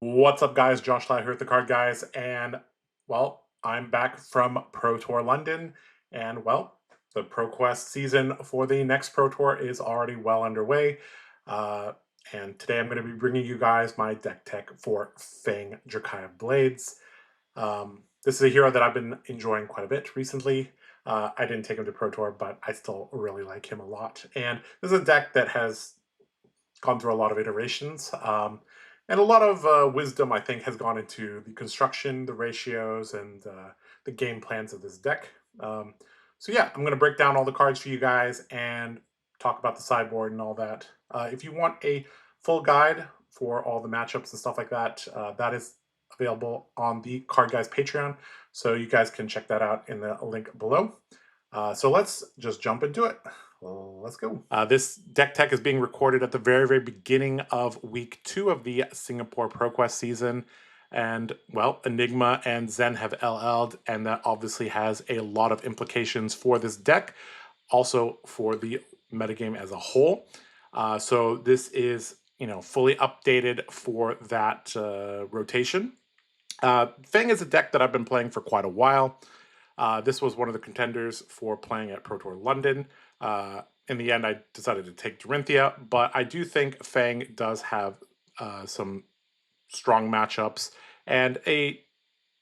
What's up, guys? Josh Lyle here at TheCardGuyz, and well, I'm back from Pro Tour London, and well, the ProQuest season for the next Pro Tour is already well underway. Uh, and today I'm going to be bringing you guys my deck tech for Fang Dracai Blades. This is a hero that I've been enjoying quite a bit recently. I didn't take him to Pro Tour, but I still really like him a lot. And this is a deck that has gone through a lot of iterations. And a lot of wisdom, I think, has gone into the construction, the ratios, and the game plans of this deck. So yeah, I'm going to break down all the cards for you guys and talk about the sideboard and all that. If you want a full guide for all the matchups and stuff like that, that is available on the Card Guys Patreon. So you guys can check that out in the link below. So let's just jump into it. Well, let's go. This deck tech is being recorded at the very, very beginning of week 2 of the Singapore ProQuest season. And, well, Enigma and Zen have LL'd, and that obviously has a lot of implications for this deck, also for the metagame as a whole. So this is, fully updated for that rotation. Fang is a deck that I've been playing for quite a while. This was one of the contenders for playing at Pro Tour London. In the end, I decided to take Dorinthia, but I do think Fang does have some strong matchups and a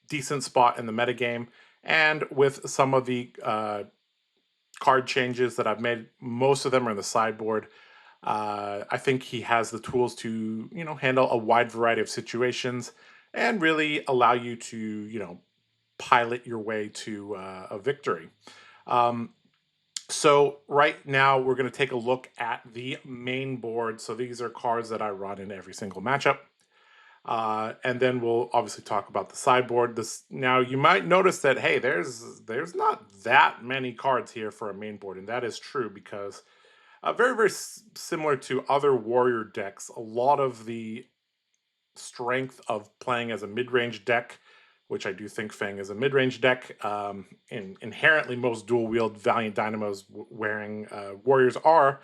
decent spot in the metagame. And with some of the card changes that I've made, most of them are in the sideboard. I think he has the tools to, handle a wide variety of situations and really allow you to, pilot your way to a victory. So right now we're going to take a look at the main board. So these are cards that I run in every single matchup. And then we'll obviously talk about the sideboard. Now you might notice that, hey, there's not that many cards here for a main board, and that is true because very, very similar to other warrior decks, a lot of the strength of playing as a mid-range deck, which I do think Fang is a mid-range deck. Inherently, most dual-wield Valiant Dynamos wearing warriors are,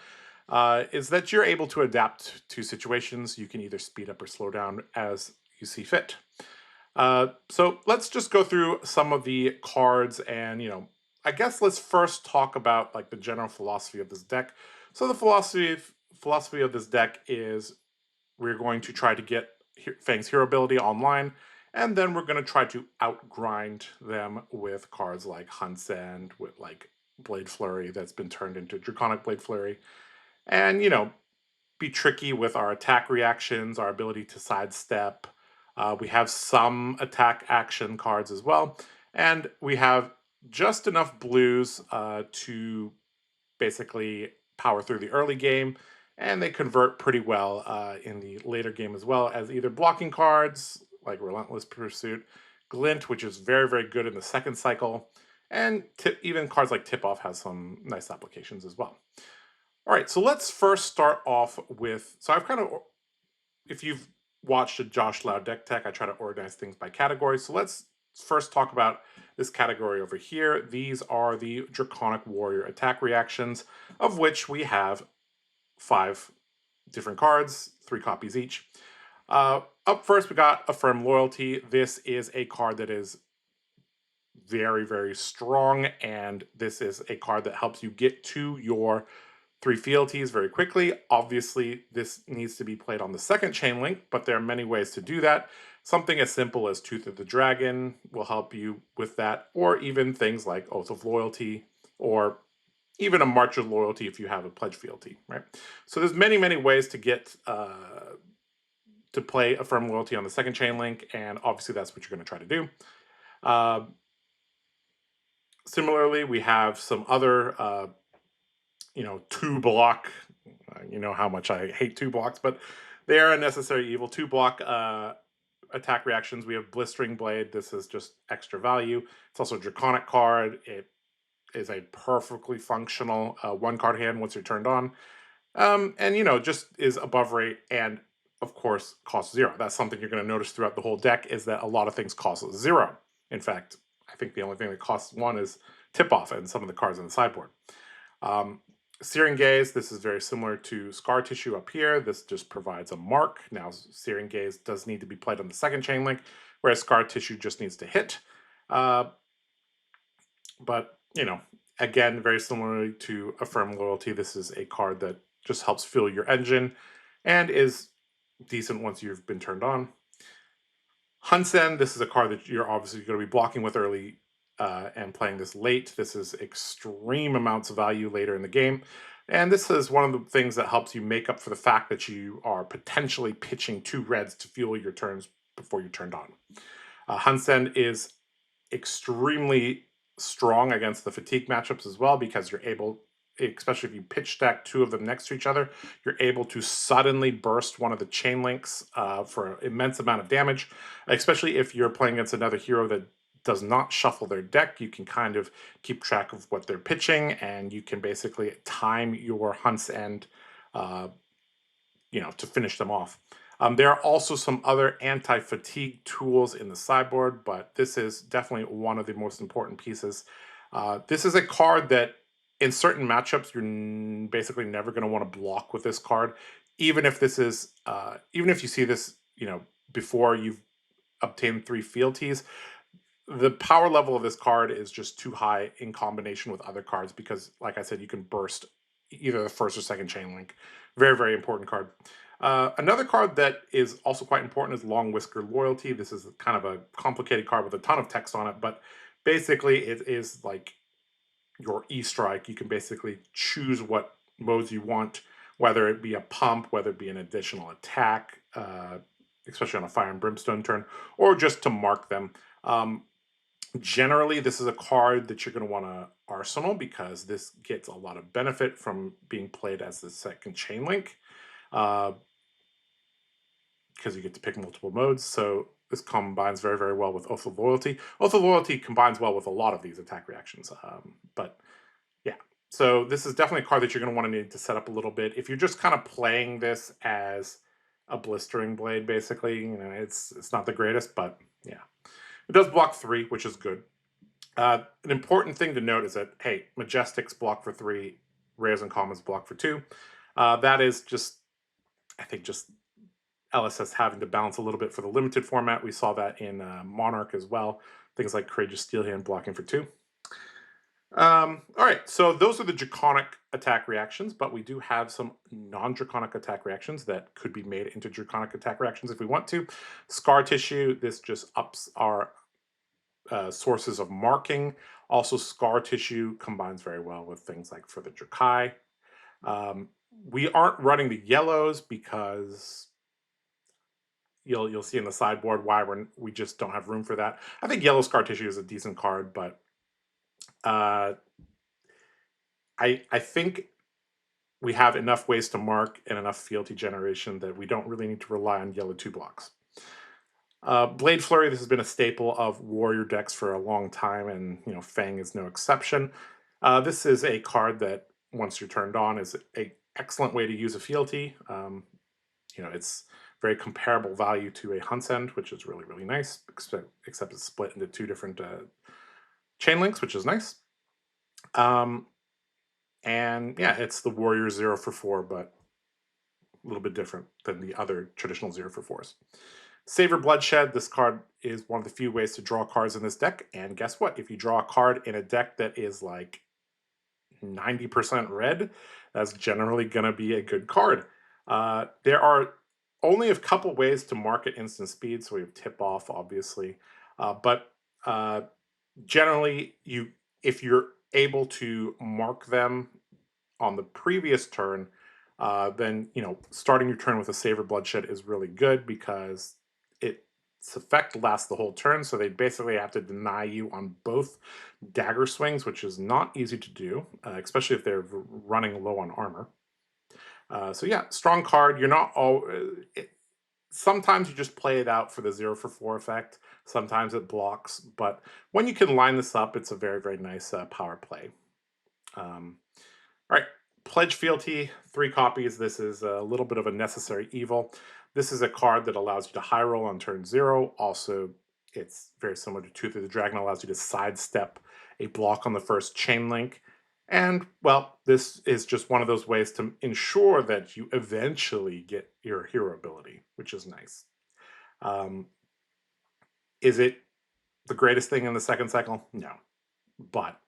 is that you're able to adapt to situations. You can either speed up or slow down as you see fit. So let's just go through some of the cards and, I guess let's first talk about like the general philosophy of this deck. So the philosophy of this deck is we're going to try to get Fang's hero ability online, and then we're going to try to outgrind them with cards like Hunsend, with like Blade Flurry that's been turned into Draconic Blade Flurry. And, be tricky with our attack reactions, our ability to sidestep. We have some attack action cards as well. And we have just enough blues to basically power through the early game, and they convert pretty well in the later game as well as either blocking cards like Relentless Pursuit, Glint, which is very, very good in the second cycle, and even cards like Tip Off has some nice applications as well. All right, so let's first start off with, so I've kind of, if you've watched a Josh Lau deck tech, I try to organize things by category. So let's first talk about this category over here. These are the Draconic Warrior attack reactions, of which we have 5 different cards, 3 copies each. Up first, we got Affirm Loyalty. This is a card that is very, very strong, and this is a card that helps you get to your 3 fealties very quickly. Obviously, this needs to be played on the second chain link, but there are many ways to do that. Something as simple as Tooth of the Dragon will help you with that, or even things like Oath of Loyalty, or even a March of Loyalty if you have a pledge fealty, right? So there's many, many ways to get to play Affirm Loyalty on the second chain link, and obviously that's what you're going to try to do. Similarly, we have some other 2-block. You know how much I hate 2 blocks, but they are a necessary evil. 2-block attack reactions. We have Blistering Blade. This is just extra value. It's also a Draconic card. It is a perfectly functional 1-card hand once you're turned on. And, just is above rate and, of course, costs 0. That's something you're going to notice throughout the whole deck is that a lot of things cost 0. In fact, I think the only thing that costs 1 is Tip Off and some of the cards on the sideboard. Searing Gaze, this is very similar to Scar Tissue up here. This just provides a mark. Now, Searing Gaze does need to be played on the second chain link, whereas Scar Tissue just needs to hit. But, you know, again, very similarly to Affirm Loyalty, this is a card that just helps fuel your engine and is decent once you've been turned on. Hunsen, this is a card that you're obviously going to be blocking with early and playing this late. This is extreme amounts of value later in the game. And this is one of the things that helps you make up for the fact that you are potentially pitching 2 reds to fuel your turns before you're turned on. Hunsen is extremely strong against the fatigue matchups as well, because you're able, especially if you pitch stack 2 of them next to each other, you're able to suddenly burst one of the chain links for an immense amount of damage, especially if you're playing against another hero that does not shuffle their deck. You can kind of keep track of what they're pitching, and you can basically time your Hunt's End, to finish them off. There are also some other anti-fatigue tools in the sideboard, but this is definitely one of the most important pieces. This is a card that in certain matchups, you're basically never going to want to block with this card. Even if this is, even if you see this, before you've obtained 3 fealties, the power level of this card is just too high in combination with other cards because, like I said, you can burst either the first or second chain link. Very, very important card. Another card that is also quite important is Long Whisker Loyalty. This is kind of a complicated card with a ton of text on it, but basically it is like your E-Strike. You can basically choose what modes you want, whether it be a pump, whether it be an additional attack, especially on a Fire and Brimstone turn, or just to mark them. Generally, this is a card that you're going to want to arsenal because this gets a lot of benefit from being played as the second chain link, because you get to pick multiple modes. So this combines very, very well with Oath of Loyalty. Oath of Loyalty combines well with a lot of these attack reactions. But yeah, so this is definitely a card that you're going to want to need to set up a little bit. If you're just kind of playing this as a Blistering Blade, basically, it's not the greatest, but yeah. It does block 3, which is good. An important thing to note is that, hey, Majestics block for 3, Rares and Commons block for 2. That is just, I think, just LSS having to balance a little bit for the limited format. We saw that in Monarch as well. Things like Courageous Steelhand blocking for 2. All right, so those are the Draconic attack reactions, but we do have some non-Draconic attack reactions that could be made into Draconic attack reactions if we want to. Scar Tissue, this just ups our sources of marking. Also, Scar Tissue combines very well with things like for the Dracai. We aren't running the yellows because you'll see in the sideboard why we just don't have room for that. I think yellow Scar Tissue is a decent card, but I think we have enough ways to mark and enough fealty generation that we don't really need to rely on yellow 2 blocks. Blade Flurry, this has been a staple of warrior decks for a long time, and Fang is no exception. This is a card that, once you're turned on, is an excellent way to use a fealty. It's very comparable value to a Hunt's End, which is really, really nice, except it's split into 2 different chain links, which is nice. And yeah, it's the Warrior 0 for 4, but a little bit different than the other traditional 0 for 4s. Savor Bloodshed, this card is one of the few ways to draw cards in this deck, and guess what? If you draw a card in a deck that is like 90% red, that's generally going to be a good card. There are only a couple ways to mark at instant speed, so we have Tip Off, obviously, but generally, if you're able to mark them on the previous turn, then starting your turn with a Savor Bloodshed is really good because its effect lasts the whole turn. So they basically have to deny you on both dagger swings, which is not easy to do, especially if they're running low on armor. So yeah, strong card. You're not all. Sometimes you just play it out for the 0 for 4 effect. Sometimes it blocks, but when you can line this up, it's a very, very nice power play. All right, Pledge Fealty, 3 copies. This is a little bit of a necessary evil. This is a card that allows you to high roll on turn 0. Also, it's very similar to Tooth of the Dragon, allows you to sidestep a block on the first chain link. And, well, this is just one of those ways to ensure that you eventually get your hero ability, which is nice. Um, is it the greatest thing in the second cycle? No. But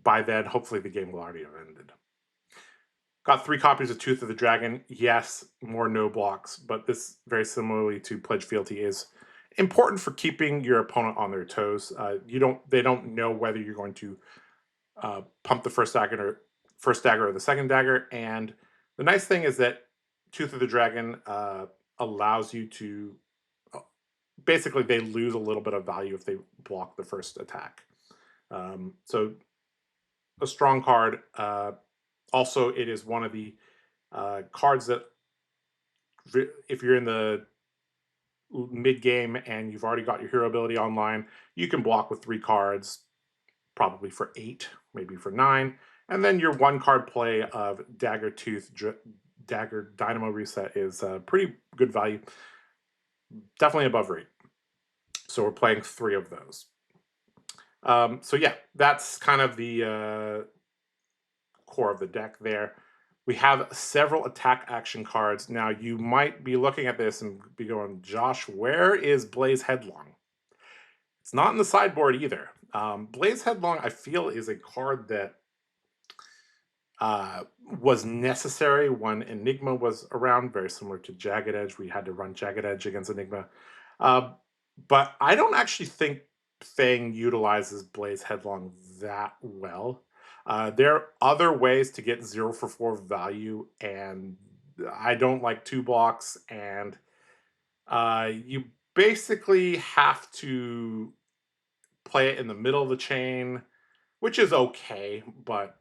by then, hopefully the game will already have ended. Got 3 copies of Tooth of the Dragon. Yes, more no blocks, but this, very similarly to Pledge Fealty, is important for keeping your opponent on their toes. They don't know whether you're going to pump the first dagger or the second dagger. And the nice thing is that Tooth of the Dragon allows you to basically, they lose a little bit of value if they block the first attack. So a strong card. Also, it is one of the cards that, if you're in the mid game and you've already got your hero ability online, you can block with 3 cards, probably for 8, maybe for 9. And then your 1 card play of Dagger Tooth, Dagger Dynamo Reset is pretty good value. Definitely above rate. So we're playing 3 of those. So yeah, that's kind of the core of the deck there. We have several attack action cards. Now, you might be looking at this and be going, Josh, where is Blaze Headlong? It's not in the sideboard either. Blaze Headlong, I feel, is a card that was necessary when Enigma was around, very similar to Jagged Edge. We had to run Jagged Edge against Enigma. But I don't actually think Fang utilizes Blaze Headlong that well. There are other ways to get 0 for 4 value, and I don't like 2 blocks, and you basically have to play it in the middle of the chain, which is okay, but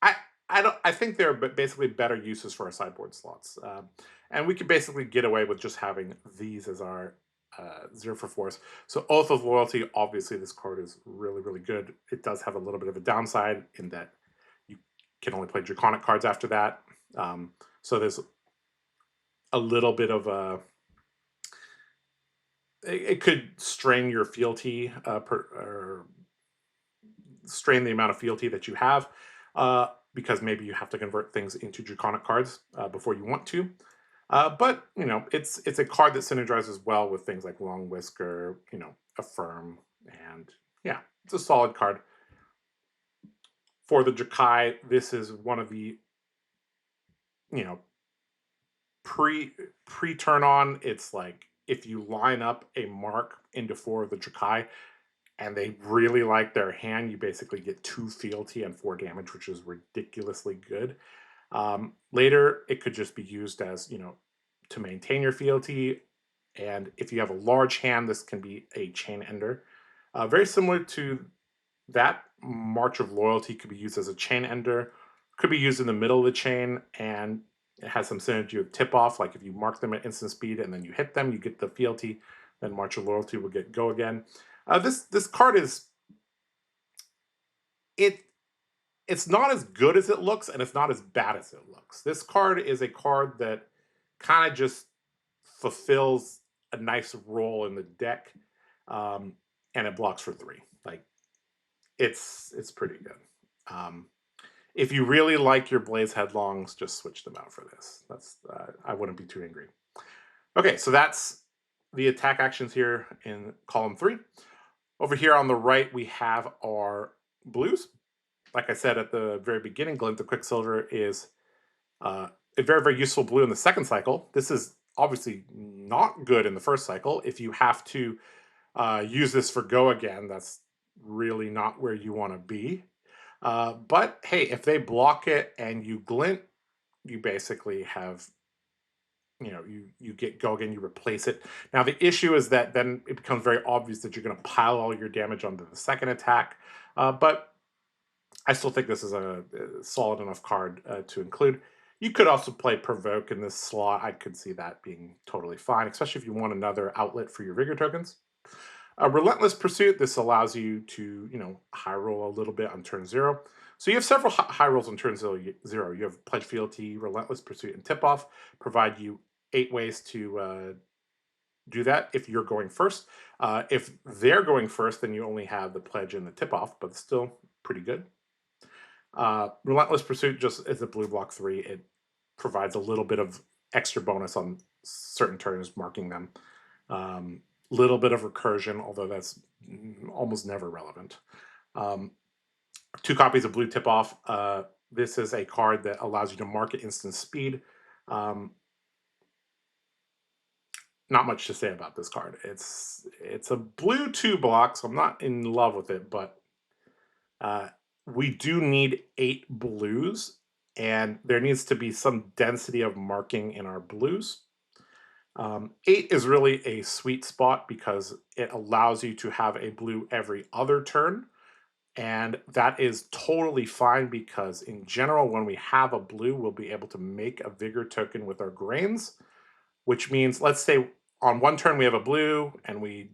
I I think there are basically better uses for our sideboard slots, and we could basically get away with just having these as our 0 for 4s. So Oath of Loyalty, obviously this card is really good. It does have a little bit of a downside in that you can only play Draconic cards after that. So there's a little bit of a, it could strain your fealty, or strain the amount of fealty that you have, because maybe you have to convert things into Draconic cards before you want to. But you know, it's a card that synergizes well with things like Long Whisker, you know, Affirm, and yeah, it's a solid card. For the Dracai, this is one of the, you know, pre turn on. It's like if you line up a mark into 4 of the Dracai and they really like their hand, you basically get 2 fealty and 4 damage, which is ridiculously good. Later, it could just be used as, you know, to maintain your fealty. And if you have a large hand, this can be a chain ender. Very similar to that, March of Loyalty could be used as a chain ender, could be used in the middle of the chain, and it has some synergy with tip off. Like if you mark them at instant speed and then you hit them, you get the fealty, then March of Loyalty will get go again. This card is, it it's not as good as it looks, and it's not as bad as it looks. This card is a card that kind of just fulfills a nice role in the deck, and it blocks for 3. Like it's pretty good. Um, if you really like your Blaze Headlongs, just switch them out for this. That's I wouldn't be too angry. Okay, so that's the attack actions here in column 3. Over here on the right, we have our blues. Like I said at the very beginning, Glint the Quicksilver is a very useful blue in the second cycle. This is obviously not good in the first cycle. If you have to use this for go again, that's really not where you want to be. But hey, if they block it and you glint, you basically have, you know, you get go again, you replace it. Now the issue is that then it becomes very obvious that you're going to pile all your damage onto the second attack. But I still think this is a solid enough card to include. You could also play Provoke in this slot. I could see that being totally fine, especially if you want another outlet for your Vigor tokens. Relentless Pursuit, this allows you to, you know, high roll a little bit on turn 0. So you have several high rolls on turn 0. You have Pledge Fealty, Relentless Pursuit, and Tip Off. Provide you 8 ways to do that if you're going first. If they're going first, then you only have the Pledge and the Tip Off, but still pretty good. Relentless Pursuit just is a blue block 3. It provides a little bit of extra bonus on certain turns, marking them. Little bit of recursion, although that's almost never relevant. 2 copies of Blue Tip Off. This is a card that allows you to mark at instant speed. Not much to say about this card. It's a blue 2 block, so I'm not in love with it, but we do need 8 blues, and there needs to be some density of marking in our blues. 8 is really a sweet spot because it allows you to have a blue every other turn, and that is totally fine because in general, when we have a blue, we'll be able to make a vigor token with our grains, which means, let's say on one turn we have a blue and we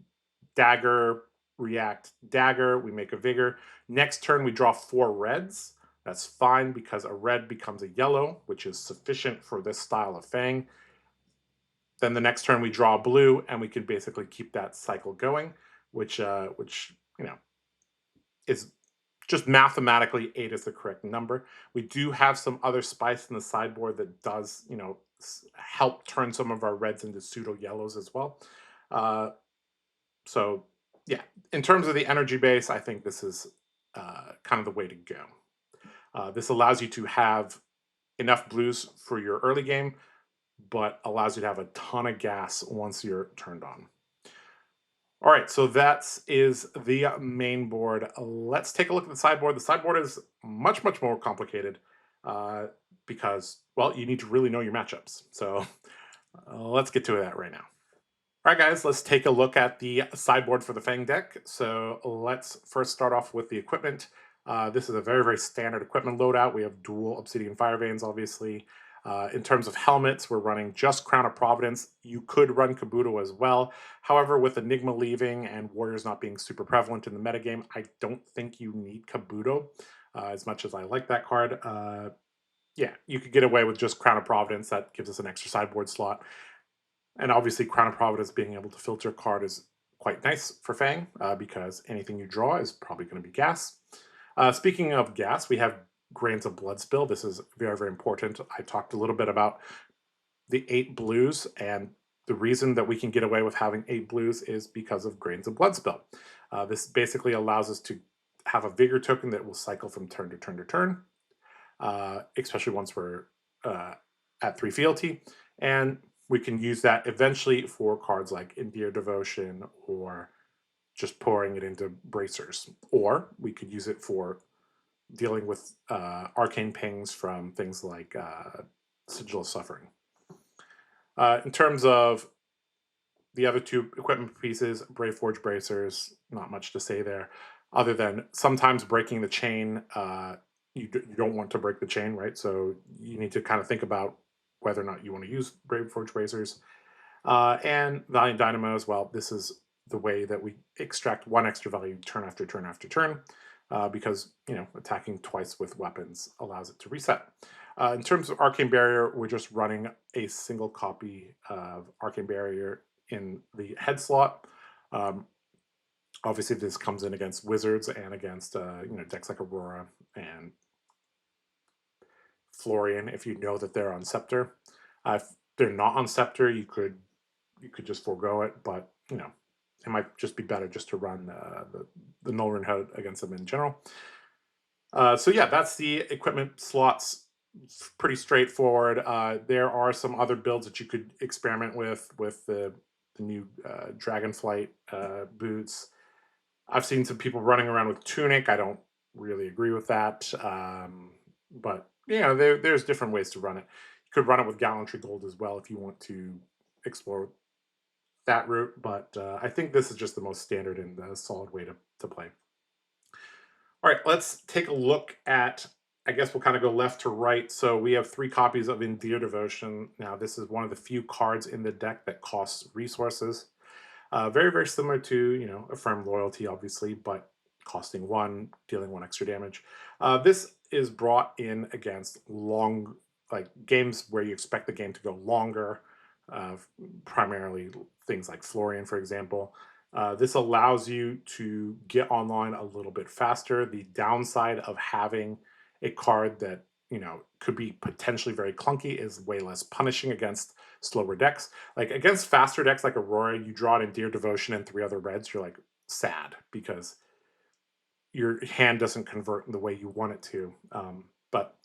dagger, react, dagger, we make a vigor. Next turn we draw 4 reds. That's fine because a red becomes a yellow, which is sufficient for this style of Fang. Then the next turn we draw blue, and we can basically keep that cycle going, which you know is just mathematically 8 is the correct number. We do have some other spice in the sideboard that does help turn some of our reds into pseudo yellows as well. So yeah, in terms of the energy base, I think this is kind of the way to go. This allows you to have enough blues for your early game, but allows you to have a ton of gas once you're turned on. All right, so that is the main board. Let's take a look at the sideboard. The sideboard is much, much more complicated because, well, you need to really know your matchups. So let's get to that right now. All right, guys, let's take a look at the sideboard for the Fang deck. So let's first start off with the equipment. This is a very, very standard equipment loadout. We have dual Obsidian Fire Veins, obviously. In terms of helmets, we're running just Crown of Providence. You could run Kabuto as well. However, with Enigma leaving and Warriors not being super prevalent in the metagame, I don't think you need Kabuto as much as I like that card. Yeah, you could get away with just Crown of Providence. That gives us an extra sideboard slot. And obviously, Crown of Providence being able to filter a card is quite nice for Fang because anything you draw is probably going to be gas. Speaking of gas, we have Grains of Blood Spill. This is very, very important. I talked a little bit about the 8 blues, and the reason that we can get away with having 8 blues is because of Grains of Blood Spill. This basically allows us to have a Vigor token that will cycle from turn to turn to turn, especially once we're at 3 fealty. And we can use that eventually for cards like Endear Devotion or just pouring it into bracers. Or we could use it for dealing with arcane pings from things like Sigil of Suffering. In terms of the other 2 equipment pieces, Brave Forge bracers, not much to say there, other than sometimes breaking the chain. You don't want to break the chain, right? So you need to kind of think about whether or not you want to use Brave Forge bracers. And Valiant Dynamos, well, this is the way that we extract 1 extra value turn after turn after turn, because attacking twice with weapons allows it to reset. In terms of Arcane Barrier, we're just running a single copy of Arcane Barrier in the head slot. Obviously, this comes in against wizards and against decks like Aurora and Florian. If you know that they're on Scepter, if they're not on Scepter, you could just forego it, but it might just be better just to run the Null Rune Hood against them in general. So yeah, that's the equipment slots. Pretty straightforward. There are some other builds that you could experiment with the new Dragonflight boots. I've seen some people running around with Tunic. I don't really agree with that, but there's different ways to run it. You could run it with Gallantry Gold as well if you want to explore that route, but I think this is just the most standard and solid way to play. All right, let's take a look at, I guess we'll kind of go left to right. So we have 3 copies of Endear Devotion. Now, this is one of the few cards in the deck that costs resources. Very, very similar to, Affirm Loyalty, obviously, but costing 1, dealing 1 extra damage. This is brought in against games where you expect the game to go longer, primarily things like Florian, for example. This allows you to get online a little bit faster. The downside of having a card that, you know, could be potentially very clunky, is way less punishing against slower decks. Like against faster decks like Aurora, you draw it in Dear Devotion and 3 other reds, you're like sad because your hand doesn't convert in the way you want it to. But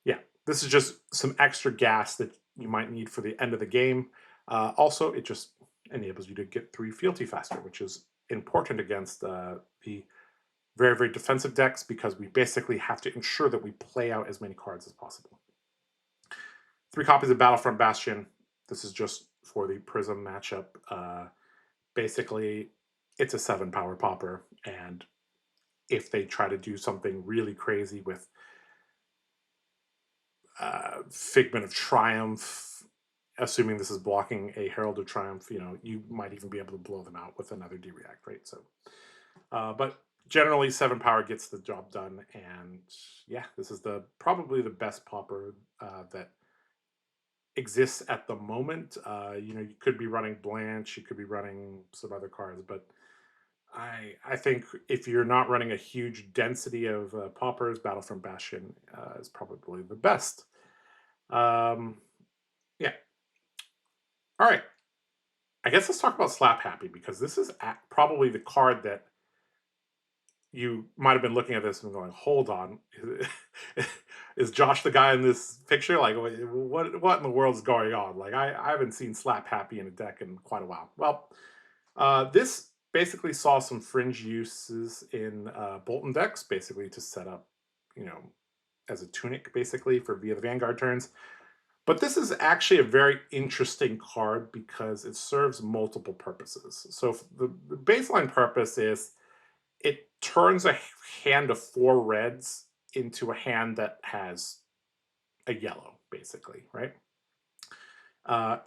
yeah, this is just some extra gas that you might need for the end of the game. Also, it just enables you to get 3 fealty faster, which is important against the very, very defensive decks because we basically have to ensure that we play out as many cards as possible. 3 copies of Battlefront Bastion. This is just for the Prism matchup. Basically, it's a 7 power popper, and if they try to do something really crazy with Figment of Triumph, assuming this is blocking a Herald of Triumph, you know, you might even be able to blow them out with another D-React, right? So, but generally 7 power gets the job done, and yeah, this is probably the best popper that exists at the moment. You know, you could be running Blanche, you could be running some other cards, but I think if you're not running a huge density of poppers, Battlefront Bastion is probably the best. Yeah. All right. I guess let's talk about Slap Happy because this is probably the card that you might have been looking at this and going, "Hold on, is Josh the guy in this picture? Like, what in the world is going on? Like, I haven't seen Slap Happy in a deck in quite a while." Well, this basically saw some fringe uses in Bolton decks, basically to set up, you know, as a tunic, basically for via the Vanguard turns. But this is actually a very interesting card because it serves multiple purposes. So the baseline purpose is it turns a hand of 4 reds into a hand that has a yellow, basically, right?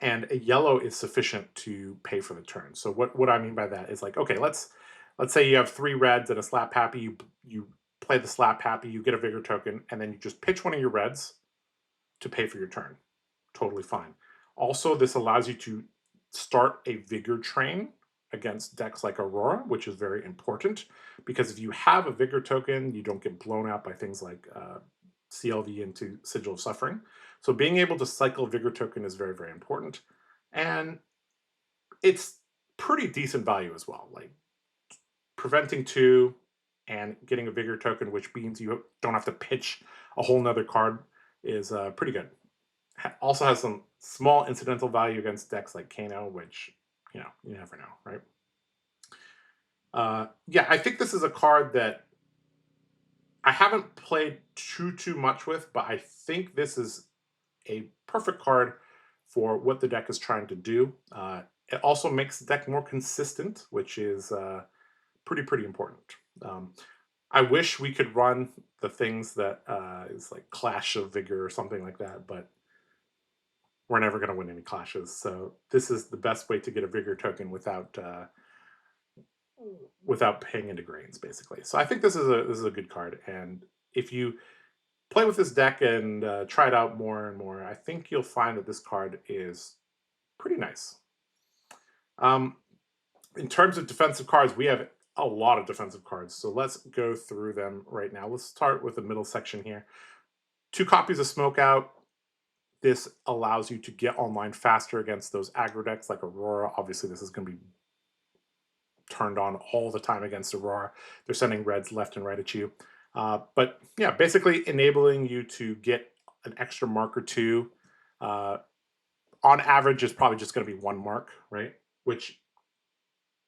And a yellow is sufficient to pay for the turn. So what I mean by that is like, okay, let's say you have 3 reds and a Slap Happy. You play the Slap Happy, you get a Vigor token, and then you just pitch one of your reds to pay for your turn. Totally fine. Also, this allows you to start a Vigor train against decks like Aurora, which is very important because if you have a Vigor token, you don't get blown out by things like CLV into Sigil of Suffering. So being able to cycle Vigor token is very, very important. And it's pretty decent value as well. Like preventing 2 and getting a Vigor token, which means you don't have to pitch a whole nother card, is pretty good. Also has some small incidental value against decks like Kano, which, you know, you never know, right? Yeah, I think this is a card that I haven't played too much with, but I think this is a perfect card for what the deck is trying to do. It also makes the deck more consistent, which is pretty important. I wish we could run the things that is like Clash of Vigor or something like that, but we're never going to win any clashes. So this is the best way to get a Vigor token without paying into grains, basically. So I think this is a good card, and if you play with this deck and try it out more and more, I think you'll find that this card is pretty nice. In terms of defensive cards, we have a lot of defensive cards, so let's go through them right now. Let's start with the middle section here. 2 copies of Smokeout. This allows you to get online faster against those aggro decks like Aurora. Obviously, this is going to be turned on all the time against Aurora. They're sending reds left and right at you. But yeah, basically enabling you to get an extra mark or 2. On average, is probably just going to be 1 mark, right? Which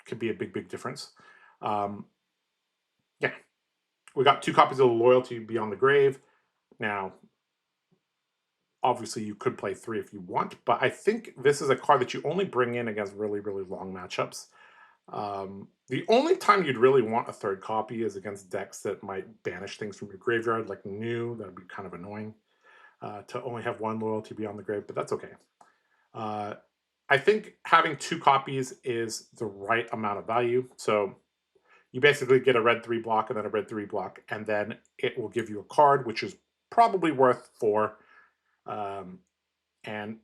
could be a big difference. Yeah, we got 2 copies of Loyalty Beyond the Grave. Now, obviously, you could play 3 if you want, but I think this is a card that you only bring in against really long matchups. The only time you'd really want a 3rd copy is against decks that might banish things from your graveyard, like New. That would be kind of annoying to only have 1 Loyalty Beyond the Grave, but that's okay. I think having 2 copies is the right amount of value. So you basically get a red 3 block and then a red 3 block, and then it will give you a card, which is probably worth 4. And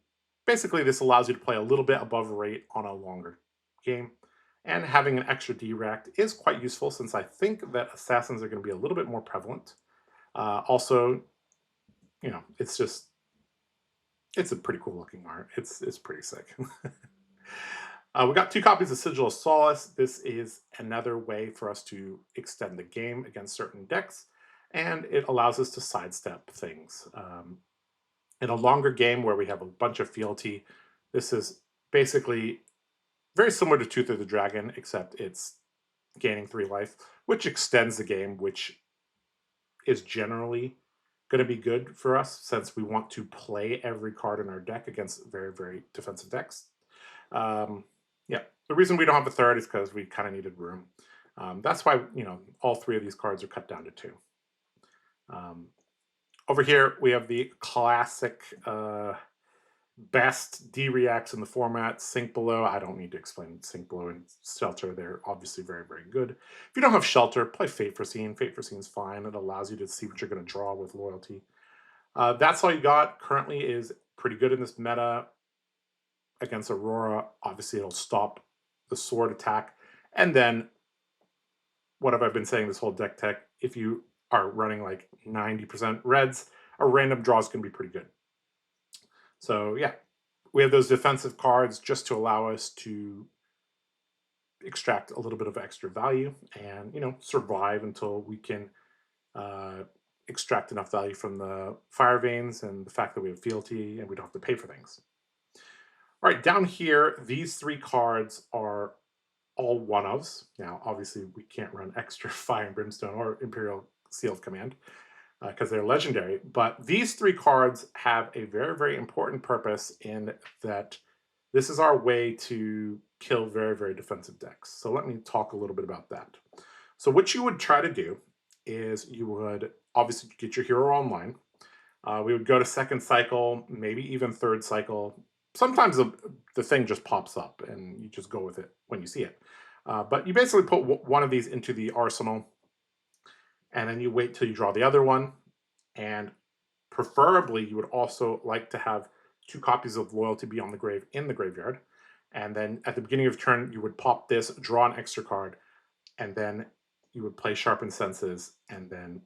basically, this allows you to play a little bit above rate on a longer game. And having an extra D-React is quite useful since I think that Assassins are going to be a little bit more prevalent. Also, you know, it's a pretty cool looking art. It's pretty sick. We got 2 copies of Sigil of Solace. This is another way for us to extend the game against certain decks, and it allows us to sidestep things. In a longer game where we have a bunch of fealty, this is basically very similar to Tooth of the Dragon, except it's gaining 3 life, which extends the game, which is generally going to be good for us since we want to play every card in our deck against very, very defensive decks. Yeah, the reason we don't have a third is because we kind of needed room. That's why, you know, all 3 of these cards are cut down to 2. Over here, we have the classic best D-Reacts in the format, Sink Below. I don't need to explain Sink Below and Shelter. They're obviously very, very good. If you don't have Shelter, play Fate Foreseen. Fate Foreseen is fine. It allows you to see what you're going to draw with Loyalty. That's all you got. Currently is pretty good in this meta. Against Aurora, obviously it'll stop the sword attack. And then, what have I been saying this whole deck tech? If you are running like 90% reds, a random draw is going to be pretty good. So yeah, we have those defensive cards just to allow us to extract a little bit of extra value and, you know, survive until we can extract enough value from the fire veins and the fact that we have fealty and we don't have to pay for things. All right, down here, these 3 cards are all one-ofs. Now, obviously, we can't run extra Fire and Brimstone or Imperial Seal of Command because they're legendary. But these 3 cards have a very, very important purpose in that this is our way to kill very, very defensive decks. So let me talk a little bit about that. So what you would try to do is you would obviously get your hero online. We would go to 2nd cycle, maybe even 3rd cycle. Sometimes the thing just pops up and you just go with it when you see it. But you basically put one of these into the arsenal and then you wait till you draw the other one. And preferably you would also like to have 2 copies of Loyalty be on the grave in the graveyard. And then at the beginning of turn, you would pop this, draw an extra card, and then you would play Sharpened Senses. And then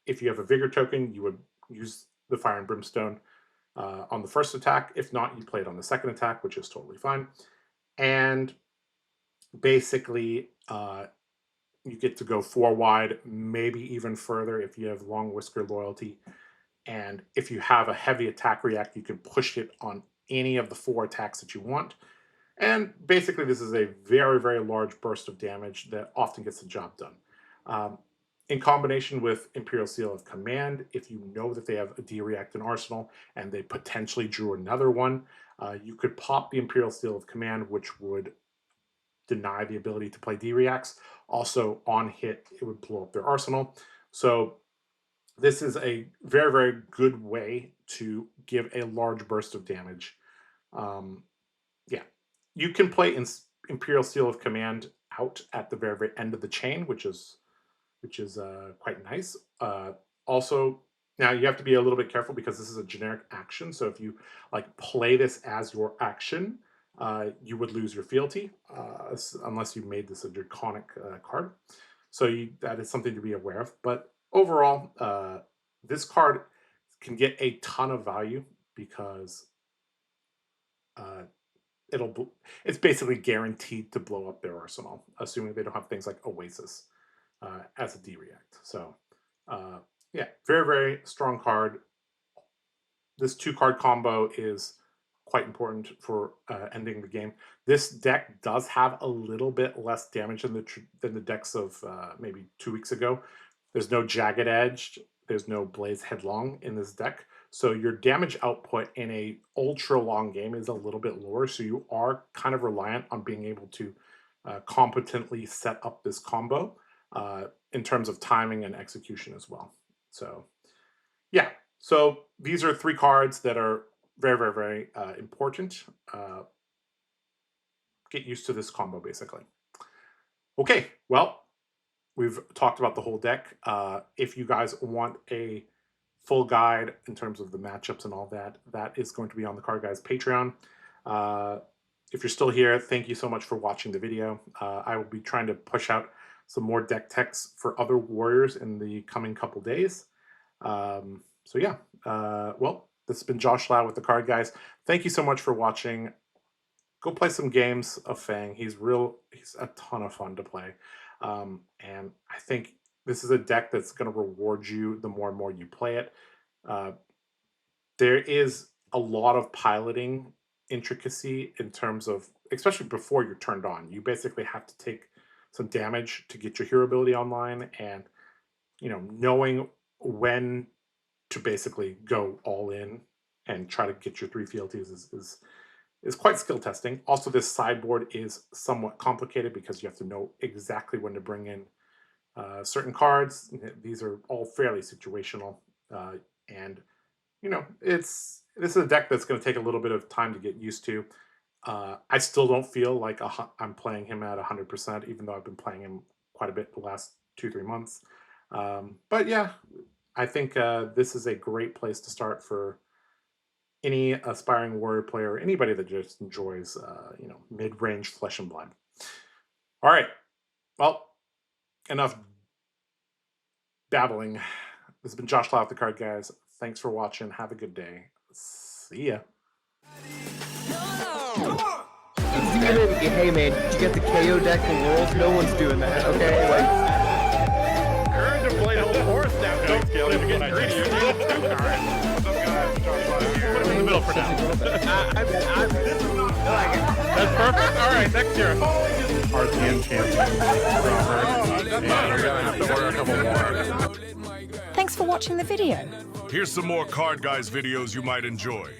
if you have a Vigor token, you would use the Fire and Brimstone on the first attack. If not, you play it on the second attack, which is totally fine. And basically, you get to go 4 wide, maybe even further if you have Long Whisker Loyalty. And if you have a heavy attack react, you can push it on any of the 4 attacks that you want. And basically, this is a very, very large burst of damage that often gets the job done. In combination with Imperial Seal of Command, if you know that they have a D-React in Arsenal and they potentially drew another one, you could pop the Imperial Seal of Command, which would deny the ability to play D-Reacts. Also, on hit, it would blow up their Arsenal. So this is a very, very good way to give a large burst of damage. Yeah, you can play Imperial Seal of Command out at the very, very end of the chain, which is quite nice. Also, now you have to be a little bit careful because this is a generic action. So if you like play this as your action, you would lose your fealty unless you made this a draconic card. So that is something to be aware of. But overall, this card can get a ton of value because it's basically guaranteed to blow up their arsenal, assuming they don't have things like Oasis as a D-React. So yeah, very, very strong card. This 2-card combo is quite important for ending the game. This deck does have a little bit less damage than the decks of maybe 2 weeks ago. There's no Jagged Edge. There's no Blaze Headlong in this deck. So your damage output in a ultra long game is a little bit lower. So you are kind of reliant on being able to competently set up this combo in terms of timing and execution as well. So yeah, so these are 3 cards that are very, very, very important. Get used to this combo, basically. Okay, well, we've talked about the whole deck. If you guys want a full guide in terms of the matchups and all that, that is going to be on the TheCardGuyz Patreon. If you're still here, thank you so much for watching the video. I will be trying to push out some more deck techs for other warriors in the coming couple days. So yeah, well, this has been Josh Lau with the Card Guys. Thank you so much for watching. Go play some games of Fang. He's a ton of fun to play. And I think this is a deck that's going to reward you the more and more you play it. There is a lot of piloting intricacy in terms of, especially before you're turned on. You basically have to take some damage to get your hero ability online, and knowing when to basically go all in and try to get your 3 fealties is quite skill testing. Also, this sideboard is somewhat complicated because you have to know exactly when to bring in certain cards. These are all fairly situational, and this is a deck that's going to take a little bit of time to get used to. I still don't feel like I'm playing him at 100%, even though I've been playing him quite a bit the last 2-3 months. But yeah, I think this is a great place to start for any aspiring warrior player, anybody that just enjoys, mid-range flesh and blood. All right, well, enough babbling. This has been Josh Lau with the Card Guys. Thanks for watching. Have a good day. See ya. Hey man, did you get the KO deck in Worlds? No one's doing that, okay? Like, Courage of played whole horse now. Don't kill him. You're getting greedy. Put him in the middle for now. That's perfect. All right, next year. RTN champion. We're gonna have to order a couple more. Thanks for watching the video. Here's some more Card Guys videos you might enjoy.